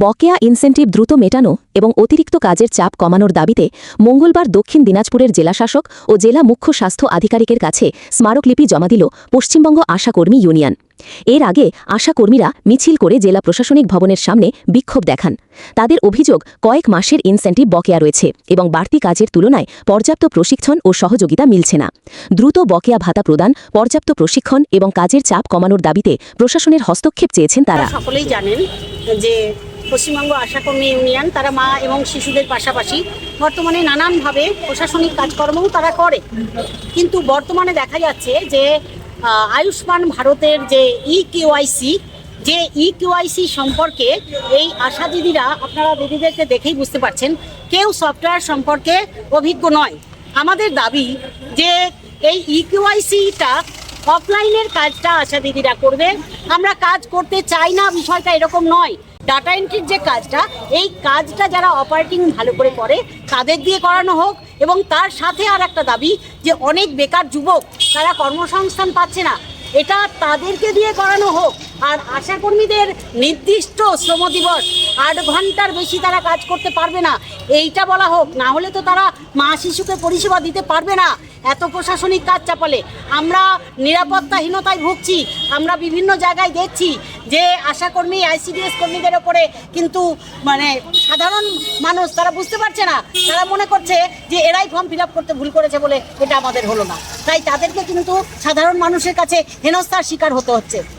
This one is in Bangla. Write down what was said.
বকেয়া ইনসেন্টিভ দ্রুত মেটানো এবং অতিরিক্ত কাজের চাপ কমানোর দাবিতে মঙ্গলবার দক্ষিণ দিনাজপুরের জেলাশাসক ও জেলা মুখ্য স্বাস্থ্য আধিকারিকের কাছে স্মারকলিপি জমা দিল পশ্চিমবঙ্গ আশাকর্মী ইউনিয়ন। এর আগে আশাকর্মীরা মিছিল করে জেলা প্রশাসনিক ভবনের সামনে বিক্ষোভ দেখান। তাদের অভিযোগ, কয়েক মাসের ইনসেন্টিভ বকেয়া রয়েছে এবং বাড়তি কাজের তুলনায় পর্যাপ্ত প্রশিক্ষণ ও সহযোগিতা মিলছে না। দ্রুত বকেয়া ভাতা প্রদান, পর্যাপ্ত প্রশিক্ষণ এবং কাজের চাপ কমানোর দাবিতে প্রশাসনের হস্তক্ষেপ চেয়েছেন তারা। সকলেই জানেন যে পশ্চিমবঙ্গ আশাকর্মী ইউনিয়ন তারা মা এবং শিশুদের পাশাপাশি বর্তমানে নানানভাবে প্রশাসনিক কাজকর্মও তারা করে, কিন্তু বর্তমানে দেখা যাচ্ছে যে আয়ুষ্মান ভারতের যে ইকিউআইসি সম্পর্কে এই আশা দিদিরা, আপনারা দিদিদেরকে দেখেই বুঝতে পারছেন, কেউ সফটওয়্যার সম্পর্কে অভিজ্ঞ নয়। আমাদের দাবি যে এই ইকিউআইসিটা অফলাইনের কাজটা আশা দিদিরা করবে। আমরা কাজ করতে চাই না, বিষয়টা এরকম নয়। ডাটা এন্ট্রির যে কাজটা, এই কাজটা যারা অপারেটিং ভালো করে করে তাদের দিয়ে করানো হোক। এবং তার সাথে আর একটা দাবি যে অনেক বেকার যুবক তারা কর্মসংস্থান পাচ্ছে না, এটা তাদেরকে দিয়ে করানো হোক। আর আশাকর্মীদের নির্দিষ্ট শ্রম দিবস 8 ঘন্টার বেশি তারা কাজ করতে পারবে না, এইটা বলা হোক। না হলে তো তারা মা শিশুকে পরিষেবা দিতে পারবে না। এত প্রশাসনিক কাজ চাপালে আমরা নিরাপত্তাহীনতায় ভুগছি। আমরা বিভিন্ন জায়গায় দেখছি যে আশাকর্মী, আইসিডিএস কর্মীদের ওপরে কিন্তু সাধারণ মানুষ তারা বুঝতে পারছে না, তারা মনে করছে যে এরাই ফর্ম ফিল আপ করতে ভুল করেছে বলে এটা আমাদের হলো না। তাই তাদেরকে কিন্তু সাধারণ মানুষের কাছে হেনস্থার শিকার হতে হচ্ছে।